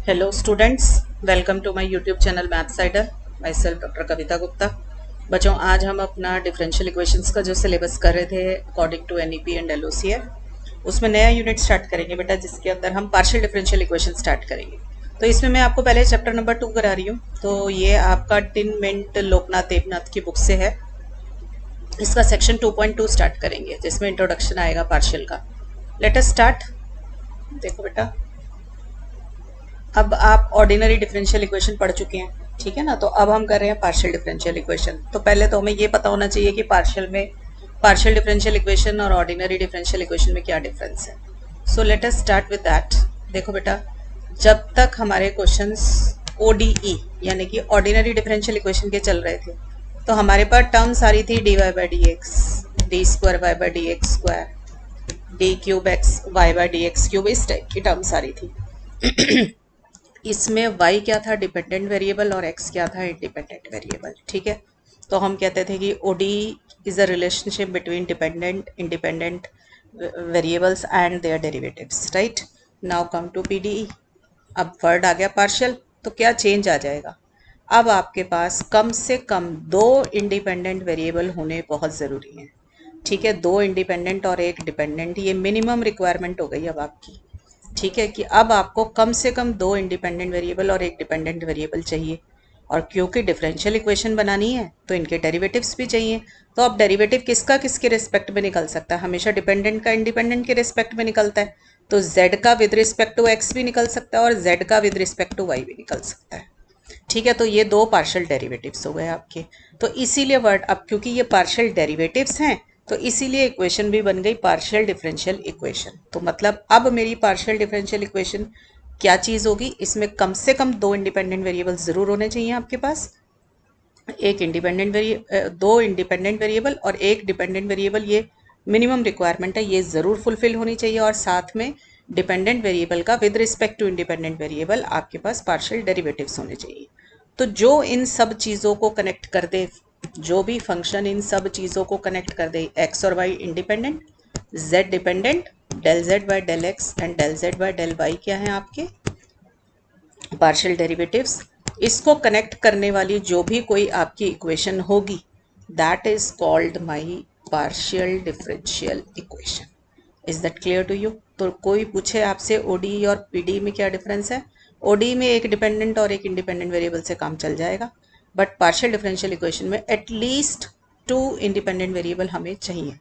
Hello students, welcome to my YouTube channel Mathsider. Myself doctor Kavita Gupta. बच्चों, आज हम अपना डिफरेंशियल इक्वेशंस का जो सिलेबस कर रहे थे अकॉर्डिंग टू एनईपी एंड एलओसीएफ, उसमें नया यूनिट स्टार्ट करेंगे बेटा, जिसके अंदर हम पार्शियल डिफरेंशियल इक्वेशन स्टार्ट करेंगे। तो इसमें मैं आपको पहले चैप्टर नंबर 2 करा रही हूँ। तो ये आपका टिन मिंट लोकनाथ देवनाथ की बुक से है। इसका सेक्शन 2.2 स्टार्ट करेंगे, जिसमें इंट्रोडक्शन आएगा पार्शियल का। Let us start. देखो बेटा, अब आप ऑर्डिनरी डिफरेंशियल इक्वेशन पढ़ चुके हैं, ठीक है ना। तो अब हम कर रहे हैं पार्शियल डिफरेंशियल इक्वेशन। तो पहले तो हमें ये पता होना चाहिए कि पार्शियल डिफरेंशियल इक्वेशन और ऑर्डिनरी डिफरेंशियल इक्वेशन में क्या डिफरेंस है। So let us start with that. देखो बेटा, जब तक हमारे क्वेश्चंस ओडीई यानी कि ऑर्डिनरी डिफरेंशियल इक्वेशन के चल रहे थे, तो हमारे पास टर्म्स आ रही थी dy by d x, d square y by d x square, d cube x y by d x cube, इस टाइप की टर्म्स आ रही थी। इसमें y क्या था, डिपेंडेंट वेरिएबल, और x क्या था, इंडिपेंडेंट वेरिएबल। ठीक है, तो हम कहते थे कि ODE is a relationship between dependent independent variables and their derivatives. Right, now come to PDE। अब वर्ड आ गया पार्शियल, तो क्या चेंज आ जाएगा। अब आपके पास कम से कम 2 इंडिपेंडेंट वेरिएबल होने बहुत ज़रूरी हैं। ठीक है, 2 इंडिपेंडेंट और 1 डिपेंडेंट, ये मिनिमम रिक्वायरमेंट हो गई अब आपकी। ठीक है, कि अब आपको कम से कम 2 इंडिपेंडेंट वेरिएबल और 1 डिपेंडेंट वेरिएबल चाहिए। और क्योंकि डिफरेंशियल इक्वेशन बनानी है तो इनके डेरिवेटिव्स भी चाहिए। तो अब डेरिवेटिव किसका किसके रिस्पेक्ट में निकल सकता है, हमेशा डिपेंडेंट का इंडिपेंडेंट के रिस्पेक्ट में निकलता है। तो z का विद रिस्पेक्ट टू x भी निकल सकता है और z का विद रिस्पेक्ट टू y भी निकल सकता है। ठीक है, तो ये 2 पार्शियल डेरिवेटिव्स हो गए आपके। तो इसीलिए वर्ड, अब क्योंकि ये पार्शियल डेरिवेटिव्स हैं, तो इसीलिए इक्वेशन भी बन गई पार्शियल डिफरेंशियल इक्वेशन। तो मतलब अब मेरी पार्शियल डिफरेंशियल इक्वेशन क्या चीज़ होगी, इसमें कम से कम 2 इंडिपेंडेंट वेरिएबल ज़रूर होने चाहिए आपके पास। दो इंडिपेंडेंट वेरिएबल और 1 डिपेंडेंट वेरिएबल, ये मिनिमम रिक्वायरमेंट है, ये ज़रूर फुलफिल होनी चाहिए। और साथ में डिपेंडेंट वेरिएबल का with respect to independent variable आपके पास पार्शियल डेरिवेटिव्स होने चाहिए। तो जो इन सब चीज़ों को कनेक्ट कर दे, जो भी फंक्शन इन सब चीज़ों को कनेक्ट कर दे, एक्स और y independent, z dependent, del z by del x and del z by del y क्या है आपके पार्शियल डेरिवेटिव्स। इसको कनेक्ट करने वाली जो भी कोई आपकी इक्वेशन होगी, that is called my partial differential equation. Is that clear to you. तो कोई पूछे आपसे ओडी और पीडी में क्या डिफरेंस है, ओडी में 1 डिपेंडेंट और 1 इंडिपेंडेंट वेरिएबल से काम चल जाएगा, बट पार्शियल डिफरेंशियल इक्वेशन में एटलीस्ट 2 इंडिपेंडेंट वेरिएबल हमें चाहिए,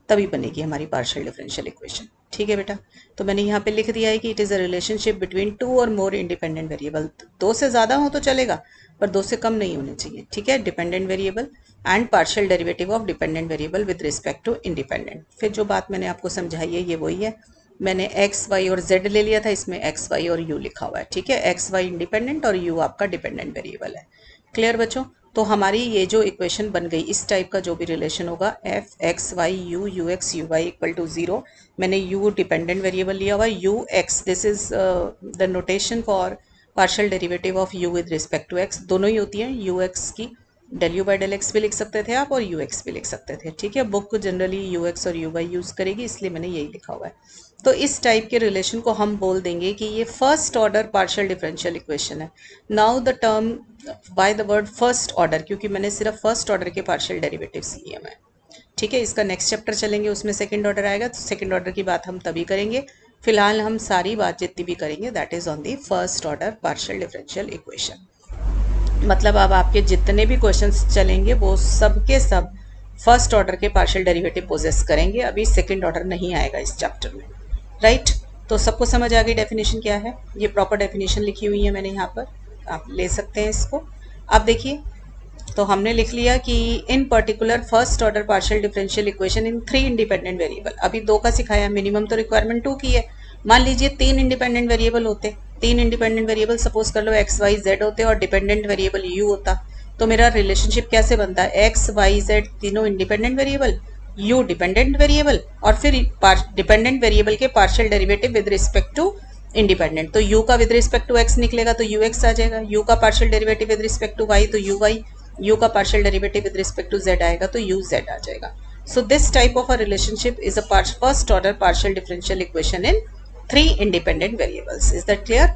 तभी बनेगी हमारी पार्शियल डिफरेंशियल इक्वेशन। ठीक है बेटा, तो मैंने यहाँ पे लिख दिया है कि it is a relationship between 2 और मोर इंडिपेंडेंट वेरिएबल। 2 से ज़्यादा हो तो चलेगा, पर 2 से कम नहीं होने चाहिए। ठीक है, dependent variable and partial derivative of dependent variable with respect to independent. फिर जो बात मैंने आपको समझाई है ये वही है। मैंने एक्स वाई और जेड ले लिया था, इसमें एक्स वाई और यू लिखा हुआ है। ठीक है, एक्स वाई इंडिपेंडेंट और यू आपका डिपेंडेंट वेरिएबल है। क्लियर बच्चों। तो हमारी ये जो इक्वेशन बन गई, इस टाइप का जो भी रिलेशन होगा, f x y u u x u y equal to 0। मैंने यू डिपेंडेंट वेरिएबल लिया हुआ, u x, this is the notation for partial derivative of u with respect to x. दोनों ही होती हैं, यू एक्स की del u by del x भी लिख सकते थे आप और यू एक्स भी लिख सकते थे। ठीक है, बुक जनरली यू एक्स और यू वाई यूज़ करेगी, इसलिए मैंने यही लिखा हुआ है। तो इस टाइप के रिलेशन को हम बोल देंगे कि ये first order partial differential equation है। Now the term by the word first order, क्योंकि मैंने सिर्फ फर्स्ट ऑर्डर के पार्शियल डेरिवेटिव्स लिए मैं। ठीक है, इसका नेक्स्ट चैप्टर चलेंगे, उसमें सेकंड ऑर्डर आएगा, तो सेकंड ऑर्डर की बात हम तभी करेंगे। फिलहाल हम सारी बात जितनी भी करेंगे that is on the first order partial differential equation. मतलब अब आपके जितने भी क्वेश्चंस चलेंगे वो सब के सब फर्स्ट ऑर्डर के पार्शियल डेरिवेटिव पोजेस करेंगे, अभी सेकंड ऑर्डर नहीं आएगा इस चैप्टर में। राइट, तो सबको समझ आ गई डेफिनेशन क्या है। ये प्रॉपर डेफिनेशन लिखी हुई है मैंने यहाँ पर, आप ले सकते हैं इसको। अब देखिए, तो हमने लिख लिया कि इन particular first order partial differential equation in 3 independent variable. अभी 2 का सिखाया, मिनिमम तो रिक्वायरमेंट 2 की है। मान लीजिए 3 इंडिपेंडेंट वेरिएबल होते, 3 इंडिपेंडेंट वेरिएबल सपोज कर लो एक्स वाई जेड होते और डिपेंडेंट वेरिएबल यू होता, तो मेरा रिलेशनशिप कैसे बनता है, एक्स वाई जेड तीनों independent variable, u dependent variable, और फिर डिपेंडेंट वेरिएबल के partial derivative with respect to independent. तो u का विद रिस्पेक्ट टू x निकलेगा तो ux आ जाएगा, u का partial derivative with respect to y तो uy, u का partial derivative with respect to z आएगा तो uz आ जाएगा। So this type of a relationship is a first order partial differential equation in 3 independent variables. Is that clear.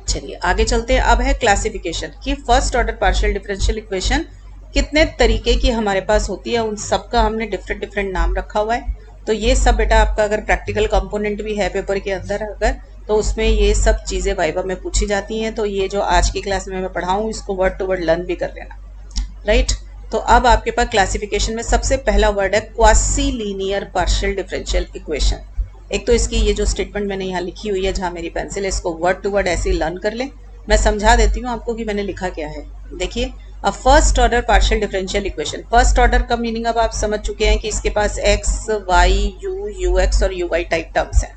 चलिए आगे चलते हैं। अब है क्लासिफिकेशन कि first order partial differential equation कितने तरीके की हमारे पास होती है, उन सब का हमने डिफरेंट डिफरेंट नाम रखा हुआ है। तो ये सब बेटा आपका अगर प्रैक्टिकल कंपोनेंट भी है पेपर के अंदर अगर, तो उसमें ये सब चीज़ें वाइवा में पूछी जाती हैं। तो ये जो आज की क्लास में मैं पढ़ाऊँ इसको वर्ड टू वर्ड लर्न भी कर लेना, राइट। तो अब आपके पास क्लासिफिकेशन में सबसे पहला वर्ड है quasi linear partial differential equation. एक तो इसकी ये जो स्टेटमेंट मैंने यहाँ लिखी हुई है जहाँ मेरी पेंसिल है, इसको वर्ड टू वर्ड ऐसे ही लर्न कर ले। मैं समझा देती हूँ आपको कि मैंने लिखा क्या है। देखिए, a first order partial differential equation, first order का मीनिंग अब आप समझ चुके हैं कि इसके पास x y u u x और यू वाई टाइप टर्म्स है।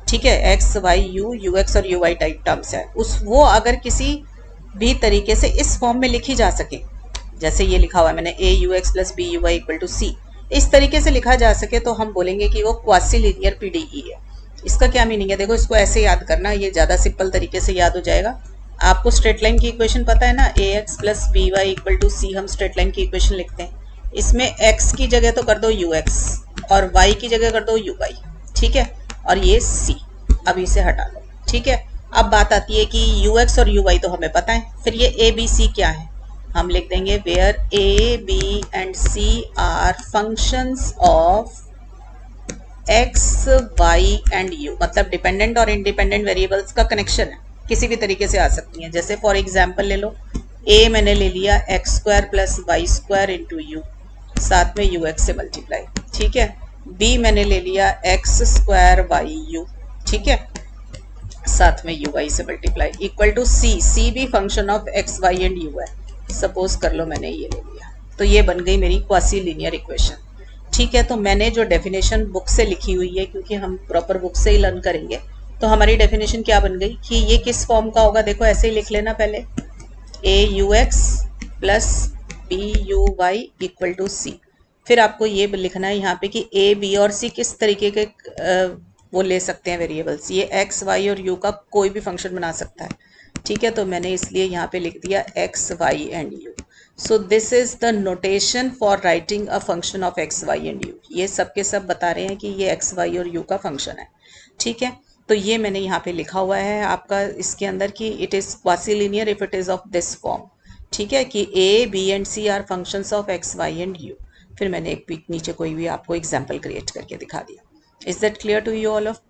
ठीक है, x y u u x और यू वाई टाइप टर्म्स है। वो अगर किसी भी तरीके से इस फॉर्म में लिखी जा सके, जैसे ये लिखा हुआ है मैंने a u x plus b u y equal to c, इस तरीके से लिखा जा सके तो हम बोलेंगे कि वो क्वासी लीनियर पीडीई है। इसका क्या मीनिंग है? देखो, इसको ऐसे याद करना, ये ज़्यादा सिंपल तरीके से याद हो जाएगा। आपको स्ट्रेट लाइन की इक्वेशन पता है ना, a x plus b y equal to c, हम स्ट्रेट लाइन की इक्वेशन लिखते हैं। इसमें एक्स की जगह तो कर दो यू एक्स और वाई की जगह कर दो यू वाई, ठीक है, और ये सी, अब इसे हटा लो, ठीक है। अब बात आती है कि यू एक्स और यू वाई तो हमें पता है, फिर ये ए बी सी क्या है? हम लिख देंगे where a b and c are functions of x y and u, मतलब डिपेंडेंट और इंडिपेंडेंट वेरिएबल्स का कनेक्शन है, किसी भी तरीके से आ सकती हैं। जैसे फॉर एग्जांपल ले लो, ए मैंने ले लिया x square plus y square into u, साथ में यू एक्स से मल्टीप्लाई, ठीक है। बी मैंने ले लिया एक्स स्क्वायर वाई यू, ठीक है, साथ में यू वाई से multiply, equal to c, c भी function of x y and u है। सपोज कर लो मैंने ये ले लिया, तो ये बन गई मेरी क्वासी लीनियर इक्वेशन, ठीक है। तो मैंने जो डेफिनेशन बुक से लिखी हुई है, क्योंकि हम प्रॉपर बुक से ही लर्न करेंगे, तो हमारी डेफिनेशन क्या बन गई कि ये किस फॉर्म का होगा? देखो ऐसे ही लिख लेना पहले, a u x plus b u y equal to c. फिर आपको ये लिखना है यहाँ पे कि ए बी और सी किस तरीके के वो ले सकते हैं वेरिएबल्स, ये एक्स वाई और यू का कोई भी फंक्शन बना सकता है, ठीक है। तो मैंने इसलिए यहाँ पे लिख दिया x y and u. So this is the notation for writing a function of x y and u. ये सब के सब बता रहे हैं कि ये एक्स वाई और यू का फंक्शन है, ठीक है। तो ये मैंने यहाँ पे लिखा हुआ है आपका इसके अंदर कि it is quasi linear if it is of this form, ठीक है, कि a b and c are functions of x y and u. फिर मैंने एक नीचे कोई भी आपको एग्जाम्पल क्रिएट करके दिखा दिया। Is that clear to you all of?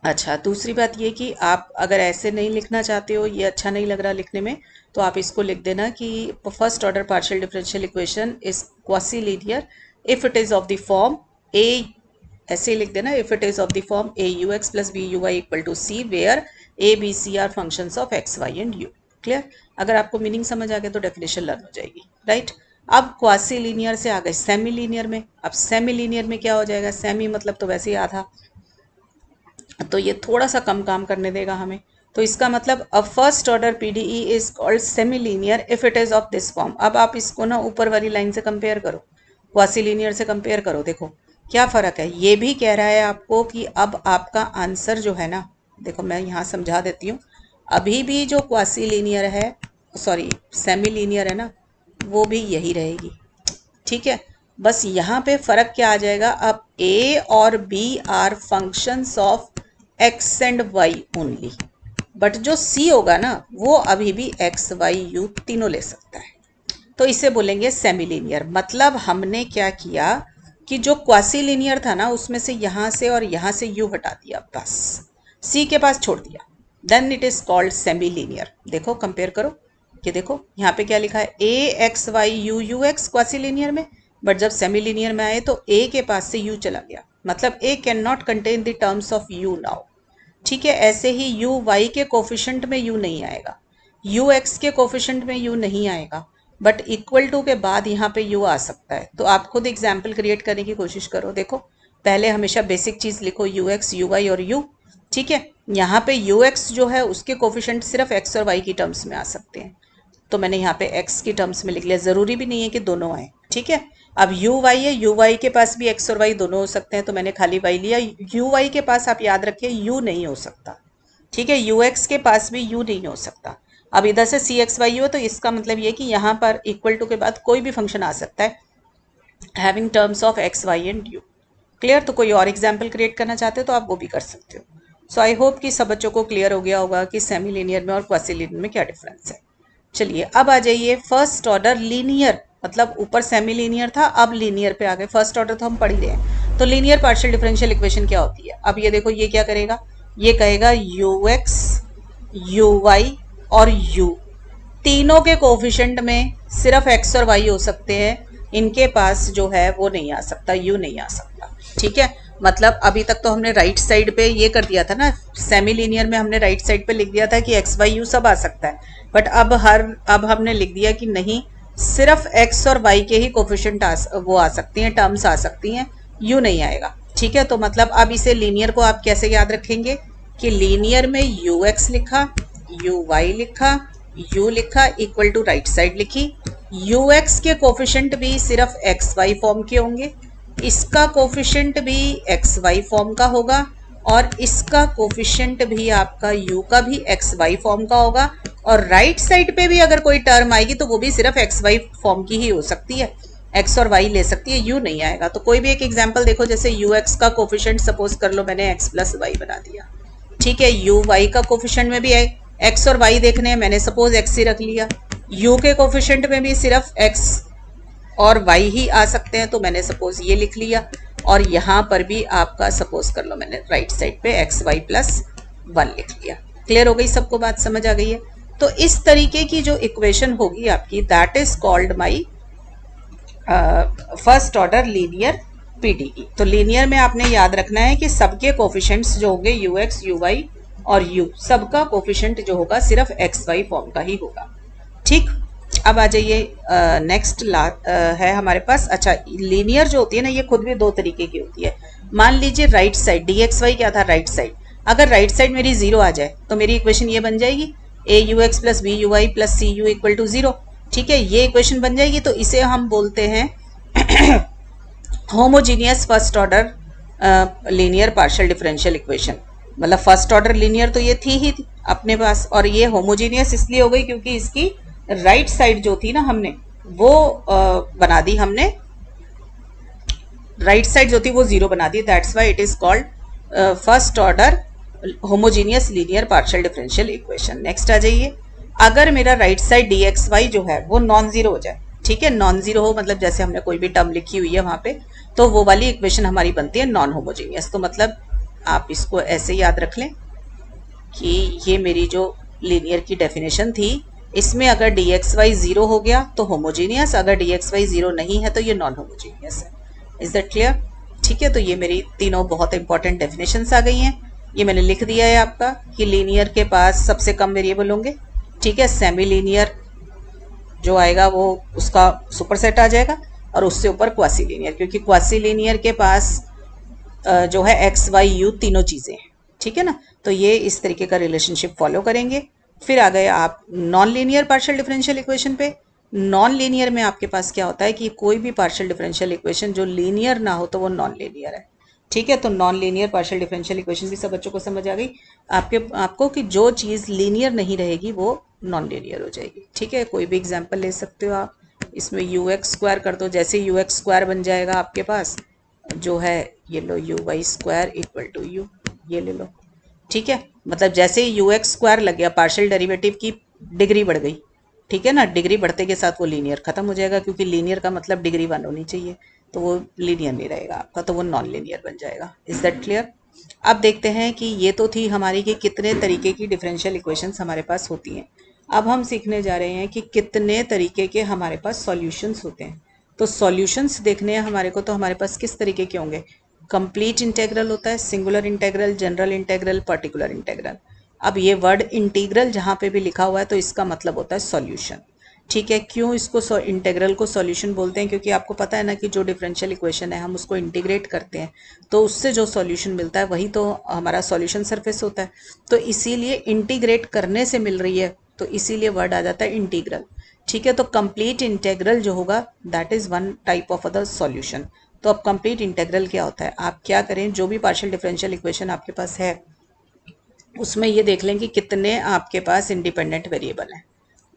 अच्छा, दूसरी बात ये कि आप अगर ऐसे नहीं लिखना चाहते हो, ये अच्छा नहीं लग रहा लिखने में, तो आप इसको लिख देना कि first order partial differential equation is quasi linear if it is of the form a, ऐसे ही लिख देना, if it is of the form a u x plus b u y equal to c where a b c are functions of x y and u. Clear? अगर आपको meaning समझ आ गया तो definition learn हो जाएगी, right. अब quasi linear से आ गए सेमी लीनियर में। अब सेमी लीनियर में क्या हो जाएगा? सेमी मतलब तो वैसे ही आधा, तो ये थोड़ा सा कम काम करने देगा हमें। तो इसका मतलब अ first order PDE is called semi linear if it is of this form. अब आप इसको ना ऊपर वाली लाइन से कंपेयर करो, क्वासी लीनियर से कंपेयर करो, देखो क्या फ़र्क है। ये भी कह रहा है आपको कि अब आपका आंसर जो है ना, देखो मैं यहाँ समझा देती हूँ, अभी भी जो क्वासी लीनियर है, सॉरी सेमी लीनियर है ना, वो भी यही रहेगी, ठीक है। बस यहाँ पे फ़र्क क्या आ जाएगा, अब ए और B are functions of X and Y only, but जो सी होगा ना वो अभी भी एक्स वाई यू तीनों ले सकता है, तो इसे बोलेंगे सेमी लीनियर। मतलब हमने क्या किया कि जो क्वासी लीनियर था ना उसमें से यहाँ से और यहाँ से यू हटा दिया, बस सी के पास छोड़ दिया, then it is called semi linear. देखो कंपेयर करो कि देखो यहाँ पे क्या लिखा है, a x y u u x quasi linear में, बट जब सेमी लीनियर में आए तो ए के पास से यू चला गया, मतलब a can not contain the terms of u now, ठीक है। ऐसे ही यू वाई के कोफिशेंट में यू नहीं आएगा, यू एक्स के कोफिशेंट में यू नहीं आएगा, बट इक्वल टू के बाद यहाँ पे यू आ सकता है। तो आप खुद एग्जाम्पल क्रिएट करने की कोशिश करो। देखो पहले हमेशा बेसिक चीज़ लिखो, यू एक्स यू वाई और यू, ठीक है। यहाँ पे यू एक्स जो है उसके कोफिशेंट सिर्फ एक्स और वाई की टर्म्स में आ सकते हैं, तो मैंने यहाँ पे एक्स की टर्म्स में लिख लिया, ज़रूरी भी नहीं है कि दोनों आए, ठीक है। अब यू वाई है, यू वाई के पास भी एक्स और वाई दोनों हो सकते हैं, तो मैंने खाली वाई लिया। यू वाई के पास आप याद रखिए यू नहीं हो सकता, ठीक है, यू एक्स के पास भी यू नहीं हो सकता। अब इधर से सी एक्स वाई हो, तो इसका मतलब ये कि यहाँ पर इक्वल टू के बाद कोई भी फंक्शन आ सकता है having terms of x y and u. Clear? तो कोई और एग्जाम्पल क्रिएट करना चाहते हो तो आप वो भी कर सकते हो। सो आई होप कि सब बच्चों को क्लियर हो गया होगा कि सेमी लीनियर में और क्वासी लीनियर में क्या डिफरेंस है। चलिए अब आ जाइए फर्स्ट ऑर्डर लीनियर, मतलब ऊपर सेमी लीनियर था, अब लीनियर पे आ गए। फर्स्ट ऑर्डर तो हम पढ़ ही रहे हैं। तो लीनियर पार्शियल डिफरेंशियल इक्वेशन क्या होती है? अब ये देखो, ये क्या करेगा, ये कहेगा ux uy और u तीनों के कोफिशिएंट में सिर्फ x और y हो सकते हैं, इनके पास जो है वो नहीं आ सकता, u नहीं आ सकता। ठीक है, मतलब अभी तक तो हमने राइट साइड पे ये कर दिया था ना, सेमी लीनियर में हमने राइट साइड पे लिख दिया था कि एक्स वाई यू सब आ सकता है, बट अब हमने लिख दिया कि नहीं, सिर्फ एक्स और वाई के ही कोफिशिएंट वो आ सकती हैं, टर्म्स आ सकती हैं, यू नहीं आएगा। ठीक है, तो मतलब अब इसे लीनियर को आप कैसे याद रखेंगे कि लीनियर में यू एक्स लिखा, यू वाई लिखा, u लिखा इक्वल टू राइट साइड लिखी, ux के कोफिशिएंट भी सिर्फ एक्स वाई फॉर्म के होंगे, इसका कोफिशिएंट भी एक्स वाई फॉर्म का होगा, और इसका कोफिशिएंट भी आपका u का भी एक्स वाई फॉर्म का होगा, और राइट साइड पे भी अगर कोई टर्म आएगी तो वो भी सिर्फ एक्स वाई फॉर्म की ही हो सकती है, x और y ले सकती है, u नहीं आएगा। तो कोई भी एक एग्जांपल देखो, जैसे ux का कोफिशिएंट सपोज कर लो मैंने x प्लस वाई बना दिया। ठीक है, uy का कोफिशिएंट में भी x और y देखने हैं, मैंने सपोज x ही रख लिया। u के कोफिशिएंट में भी सिर्फ x और y ही आ सकते हैं, तो मैंने सपोज ये लिख लिया, और यहाँ पर भी आपका सपोज कर लो मैंने राइट साइड पे एक्स वाई प्लस 1 लिख लिया। क्लियर हो गई सबको, बात समझ आ गई है? तो इस तरीके की जो इक्वेशन होगी आपकी, that is called my first order linear PDE. तो लीनियर में आपने याद रखना है कि सबके कोफिशिएंट्स जो होंगे यू एक्स यू वाई और u, सबका कोफिशिएंट जो होगा सिर्फ एक्स वाई फॉर्म का ही होगा। ठीक, अब आ जाइए नेक्स्ट है हमारे पास। अच्छा, लीनियर जो होती है ना, ये खुद भी दो तरीके की होती है। मान लीजिए right side d x y क्या था, राइट साइड, अगर राइट साइड मेरी जीरो आ जाए तो मेरी इक्वेशन ये बन जाएगी a u x plus b u y plus c u equal to zero. ठीक है, ये इक्वेशन बन जाएगी, तो इसे हम बोलते हैं homogeneous first order linear partial differential equation. मतलब फर्स्ट ऑर्डर लीनियर तो ये थी अपने पास, और ये होमोजीनियस इसलिए हो गई क्योंकि इसकी राइट साइड जो थी ना, हमने वो बना दी, हमने राइट साइड जो थी वो जीरो बना दी, that's why it is called first order homogeneous linear partial differential equation. Next आ जाइए, अगर मेरा right side d x y जो है वो नॉन जीरो हो जाए, ठीक है, नॉन जीरो हो मतलब जैसे हमने कोई भी टर्म लिखी हुई है वहां पे, तो वो वाली इक्वेशन हमारी बनती है नॉन होमोजीनियस। तो मतलब आप इसको ऐसे याद रख लें कि ये मेरी जो लीनियर की डेफिनेशन थी, इसमें अगर डी एक्स वाई जीरो हो गया तो होमोजीनियस, अगर डी एक्स वाई जीरो नहीं है तो ये नॉन होमोजीनियस है। Is that clear? ठीक है, तो ये मेरी तीनों बहुत इंपॉर्टेंट डेफिनेशंस आ गई हैं। ये मैंने लिख दिया है आपका कि लीनियर के पास सबसे कम वेरिएबल होंगे। ठीक है, सेमी लीनियर जो आएगा वो उसका सुपरसेट आ जाएगा, और उससे ऊपर क्वासी लीनियर, क्योंकि क्वासी लीनियर के पास जो है एक्स वाई यू तीनों चीज़ें हैं। ठीक है ना, तो ये इस तरीके का रिलेशनशिप फॉलो करेंगे। फिर आ गए आप non linear partial differential equation पे। नॉन लीनियर में आपके पास क्या होता है कि कोई भी पार्शियल डिफरेंशियल इक्वेशन जो लीनियर ना हो तो वो नॉन लीनियर है। ठीक है, तो non linear partial differential equation भी सब बच्चों को समझ आ गई आपको कि जो चीज़ लीनियर नहीं रहेगी वो नॉन लीनियर हो जाएगी। ठीक है, कोई भी एग्जाम्पल ले सकते हो आप, इसमें यू एक्स स्क्वायर कर दो, जैसे यू एक्स स्क्वायर बन जाएगा आपके पास जो है, ये लो u y square equal to u, ये ले लो। ठीक है, मतलब जैसे ही यू एक्स स्क्वायर लग गया, पार्शियल डेरिवेटिव की डिग्री बढ़ गई। ठीक है ना, डिग्री बढ़ते के साथ वो लीनियर खत्म हो जाएगा, क्योंकि लीनियर का मतलब डिग्री 1 होनी चाहिए, तो वो लीनियर नहीं रहेगा आपका, तो वो नॉन लीनियर बन जाएगा। Is that clear? अब देखते हैं कि ये तो थी हमारी कि कितने तरीके की डिफरेंशियल इक्वेशंस हमारे पास होती हैं। अब हम सीखने जा रहे हैं कि कितने तरीके के हमारे पास सॉल्यूशंस होते हैं। तो सॉल्यूशंस देखने हैं हमारे को, तो हमारे पास किस तरीके के होंगे? कंप्लीट इंटेग्रल होता है, singular integral, general integral, particular integral. अब ये वर्ड इंटीग्रल जहाँ पे भी लिखा हुआ है तो इसका मतलब होता है सॉल्यूशन। ठीक है, क्यों इसको इंटेग्रल को सॉल्यूशन बोलते हैं? क्योंकि आपको पता है ना कि जो डिफरेंशियल इक्वेशन है हम उसको इंटीग्रेट करते हैं तो उससे जो सॉल्यूशन मिलता है वही तो हमारा सॉल्यूशन सरफेस होता है। तो इसीलिए इंटीग्रेट करने से मिल रही है, तो इसीलिए वर्ड आ जाता है इंटीग्रल। ठीक है, तो कंप्लीट इंटेग्रल जो होगा that is one type of other solution. तो अब कंप्लीट इंटेग्रल क्या होता है? आप क्या करें, जो भी पार्शियल डिफरेंशियल इक्वेशन आपके पास है उसमें ये देख लें कि कितने आपके पास इंडिपेंडेंट वेरिएबल हैं।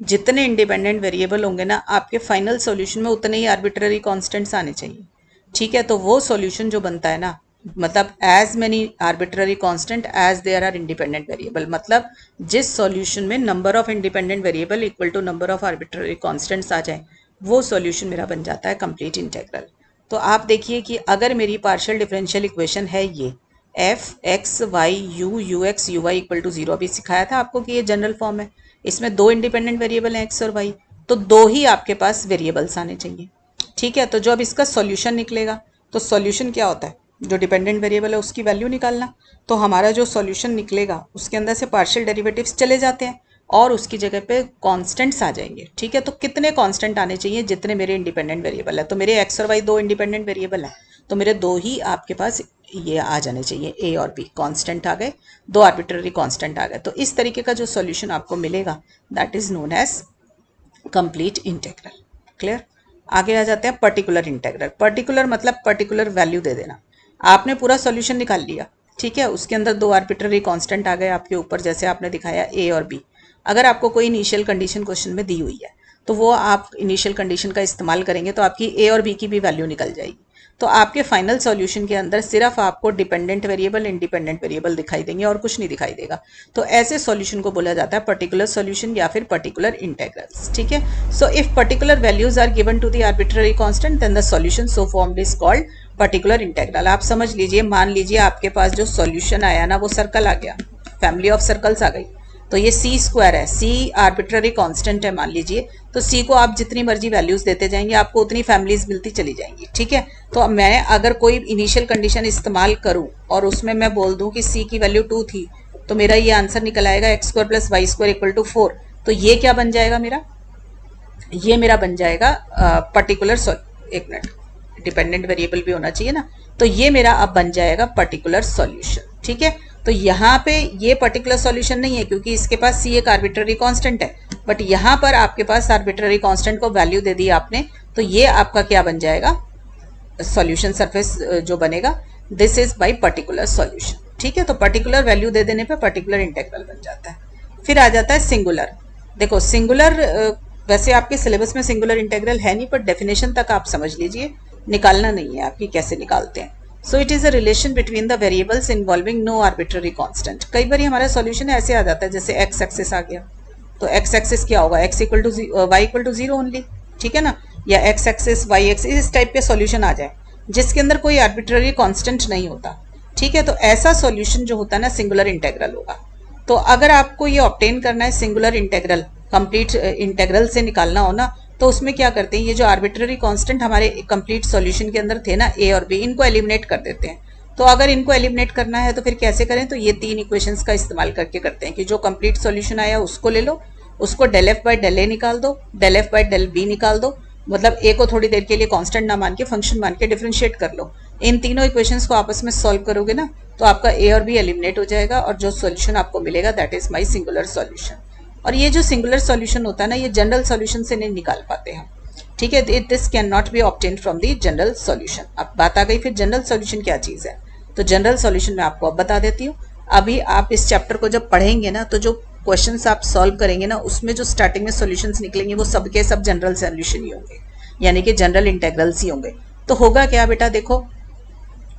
जितने इंडिपेंडेंट वेरिएबल होंगे ना आपके फाइनल सॉल्यूशन में, उतने ही आर्बिट्ररी कांस्टेंट्स आने चाहिए। ठीक है, तो वो सॉल्यूशन जो बनता है ना मतलब as many arbitrary constant as there are independent variable, मतलब जिस सॉल्यूशन में number of independent variable equal to number of arbitrary constants आ जाए वो सॉल्यूशन मेरा बन जाता है कंप्लीट इंटेग्रल। तो आप देखिए कि अगर मेरी पार्शियल डिफरेंशियल इक्वेशन है ये f x y u u x u y equal to zero, अभी सिखाया था आपको कि ये जनरल फॉर्म है, इसमें दो इंडिपेंडेंट वेरिएबल हैं एक्स और वाई, तो दो ही आपके पास वेरिएबल्स आने चाहिए। ठीक है, तो जो अब इसका सॉल्यूशन निकलेगा, तो सॉल्यूशन क्या होता है, जो डिपेंडेंट वेरिएबल है उसकी वैल्यू निकालना। तो हमारा जो सॉल्यूशन निकलेगा उसके अंदर से पार्शियल डेरिवेटिव्स चले जाते हैं और उसकी जगह पे कांस्टेंट्स आ जाएंगे। ठीक है, तो कितने कांस्टेंट आने चाहिए, जितने मेरे इंडिपेंडेंट वेरिएबल है। तो मेरे एक्स और वाई दो इंडिपेंडेंट वेरिएबल है, तो मेरे दो ही आपके पास ये आ जाने चाहिए, ए और बी कांस्टेंट आ गए, दो आर्बिट्ररी कांस्टेंट आ गए। तो इस तरीके का जो सॉल्यूशन आपको मिलेगा that is known as complete integral. Clear. आगे आ जाते हैं पर्टिकुलर इंटेग्रल। पर्टिकुलर मतलब पर्टिकुलर वैल्यू दे देना। आपने पूरा सॉल्यूशन निकाल लिया, ठीक है, उसके अंदर दो आर्बिट्ररी कांस्टेंट आ गए आपके ऊपर, जैसे आपने दिखाया ए और बी। अगर आपको कोई इनिशियल कंडीशन क्वेश्चन में दी हुई है तो वो आप इनिशियल कंडीशन का इस्तेमाल करेंगे तो आपकी ए और बी की भी वैल्यू निकल जाएगी। तो आपके फाइनल सॉल्यूशन के अंदर सिर्फ आपको डिपेंडेंट वेरिएबल इंडिपेंडेंट वेरिएबल दिखाई देंगे और कुछ नहीं दिखाई देगा। तो ऐसे सॉल्यूशन को बोला जाता है पर्टिकुलर सॉल्यूशन या फिर पर्टिकुलर इंटेग्रल्स। ठीक है, so if particular values are given to the arbitrary constant then the solution so formed is called particular integral. आप समझ लीजिए, मान लीजिए आपके पास जो सॉल्यूशन आया ना वो सर्कल आ गया, फैमिली ऑफ सर्कल्स आ गई। तो ये सी स्क्वायर है, सी आर्बिट्ररी कांस्टेंट है मान लीजिए, तो सी को आप जितनी मर्जी वैल्यूज देते जाएंगे आपको उतनी फैमिलीज मिलती चली जाएंगी। ठीक है, तो मैं अगर कोई इनिशियल कंडीशन इस्तेमाल करूं और उसमें मैं बोल दूं कि सी की वैल्यू 2 थी, तो मेरा ये आंसर निकल आएगा x square plus y square equal to 4। तो ये क्या बन जाएगा मेरा, ये मेरा बन जाएगा पर्टिकुलर, एक मिनट, डिपेंडेंट वेरिएबल भी होना चाहिए ना, तो ये मेरा अब बन जाएगा पर्टिकुलर सॉल्यूशन। ठीक है, तो यहाँ पे ये पर्टिकुलर सॉल्यूशन नहीं है क्योंकि इसके पास सी एक आर्बिट्ररी कांस्टेंट है, बट यहाँ पर आपके पास आर्बिट्ररी कांस्टेंट को वैल्यू दे दी आपने, तो ये आपका क्या बन जाएगा, सॉल्यूशन सरफेस जो बनेगा, this is by particular solution. ठीक है, तो पर्टिकुलर वैल्यू दे देने पे पर्टिकुलर इंटेग्रल बन जाता है। फिर आ जाता है सिंगुलर। देखो सिंगुलर, वैसे आपके सिलेबस में सिंगुलर इंटेग्रल है नहीं, पर डेफिनेशन तक आप समझ लीजिए, निकालना नहीं है आपकी कैसे निकालते हैं। So it is a relation between the variables involving no arbitrary constant. कई बार हमारा सॉल्यूशन ऐसे आ जाता है, जैसे एक्स एक्सिस आ गया, तो एक्स एक्सिस क्या होगा, x equal to y equal to zero only. ठीक है ना, या एक्स एक्सिस वाई एक्सिस, इस टाइप के सॉल्यूशन आ जाए जिसके अंदर कोई आर्बिट्ररी कांस्टेंट नहीं होता। ठीक है, तो ऐसा सॉल्यूशन जो होता है ना सिंगुलर इंटेग्रल होगा। तो अगर आपको ये ऑब्टेन करना है सिंगुलर इंटेग्रल, कंप्लीट इंटेग्रल से निकालना हो ना, तो उसमें क्या करते हैं, ये जो आर्बिट्ररी कांस्टेंट हमारे कंप्लीट सॉल्यूशन के अंदर थे ना ए और बी, इनको एलिमिनेट कर देते हैं। तो अगर इनको एलिमिनेट करना है तो फिर कैसे करें, तो ये तीन इक्वेशंस का इस्तेमाल करके करते हैं कि जो कंप्लीट सॉल्यूशन आया उसको ले लो, उसको del f by del a निकाल दो, del f by del b निकाल दो, मतलब ए को थोड़ी देर के लिए कांस्टेंट ना मान के फंक्शन मान के डिफरेंशिएट कर लो। इन तीनों इक्वेशंस को आपस में सॉल्व करोगे ना तो आपका ए और बी एलिमिनेट हो जाएगा और जो सॉल्यूशन आपको मिलेगा that is my singular solution. और ये जो सिंगुलर सॉल्यूशन होता है ना, ये जनरल सॉल्यूशन से नहीं निकाल पाते हम। ठीक है, this can not be obtain from the general solution. अब बात आ गई फिर जनरल सॉल्यूशन क्या चीज है, तो जनरल सॉल्यूशन मैं आपको अब बता देती हूँ। अभी आप इस चैप्टर को जब पढ़ेंगे ना तो जो क्वेश्चंस आप सॉल्व करेंगे ना उसमें जो स्टार्टिंग में सॉल्यूशंस निकलेंगे वो सबके सब जनरल सॉल्यूशन ही होंगे, यानी कि जनरल इंटेग्रल्स ही होंगे। तो होगा क्या बेटा, देखो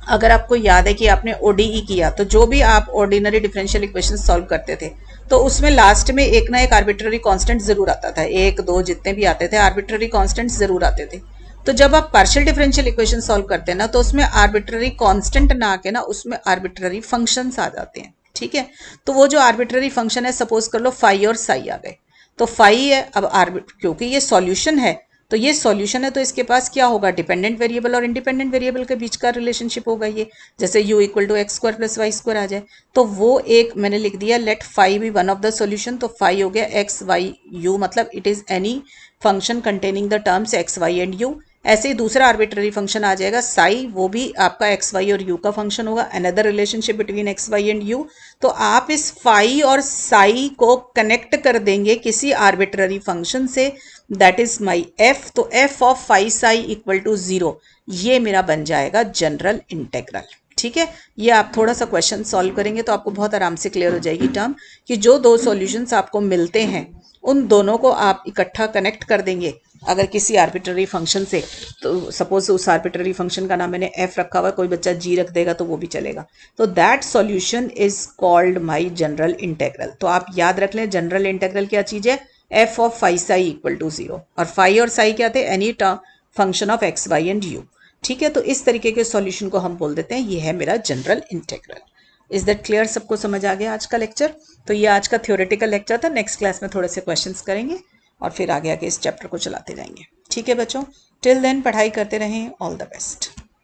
अगर आपको याद है कि आपने ओडीई किया तो जो भी आप ऑर्डिनरी डिफरेंशियल इक्वेशन सॉल्व करते थे तो उसमें लास्ट में एक ना एक आर्बिट्ररी कांस्टेंट जरूर आता था, एक दो जितने भी आते थे आर्बिट्ररी कांस्टेंट्स जरूर आते थे। तो जब आप पार्शियल डिफरेंशियल इक्वेशन सॉल्व करते हैं ना तो उसमें आर्बिट्ररी कांस्टेंट ना आके ना उसमें आर्बिट्ररी फंक्शंस आ जाते हैं। ठीक है, तो वो जो आर्बिट्ररी फंक्शन है, सपोज कर लो फाई और साई आ गए, तो फाई है अब क्योंकि ये सॉल्यूशन है तो ये सॉल्यूशन है तो इसके पास क्या होगा, डिपेंडेंट वेरिएबल और इंडिपेंडेंट वेरिएबल के बीच का रिलेशनशिप होगा ये, जैसे u equal to x square plus y square आ जाए तो वो एक मैंने लिख दिया let phi be one of the solution. तो फाई हो गया एक्स वाई यू, मतलब it is any function containing the terms x y and u. ऐसे ही दूसरा आर्बिट्ररी फंक्शन आ जाएगा साई, वो भी आपका एक्स वाई और यू का फंक्शन होगा, another relationship between x y and u. तो आप इस फाई और साई को कनेक्ट कर देंगे किसी आर्बिट्ररी फंक्शन से, दैट इज माई एफ। तो f of phi psi equal to 0, ये मेरा बन जाएगा जनरल इंटेग्रल। ठीक है, ये आप थोड़ा सा क्वेश्चन सॉल्व करेंगे तो आपको बहुत आराम से क्लियर हो जाएगी टर्म कि जो दो सॉल्यूशंस आपको मिलते हैं उन दोनों को आप इकट्ठा कनेक्ट कर देंगे अगर किसी आर्बिट्ररी फंक्शन से, तो सपोज उस आर्बिट्ररी फंक्शन का नाम मैंने f रखा हुआ है, कोई बच्चा g रख देगा तो वो भी चलेगा, तो that solution is called my general integral. तो आप याद रख लें जनरल इंटेग्रल क्या चीज है, f of phi psi equal to 0, और फाई और साई क्या थे, any function of x y and u। ठीक है, तो इस तरीके के सॉल्यूशन को हम बोल देते हैं ये है मेरा general integral. Is that clear, सबको समझ आ गया आज का लेक्चर? तो ये आज का थ्योरेटिकल लेक्चर था, नेक्स्ट क्लास में थोड़े से क्वेश्चंस करेंगे और फिर आगे आगे इस चैप्टर को चलाते जाएंगे। ठीक है बच्चों, टिल देन पढ़ाई करते रहें, ऑल द बेस्ट।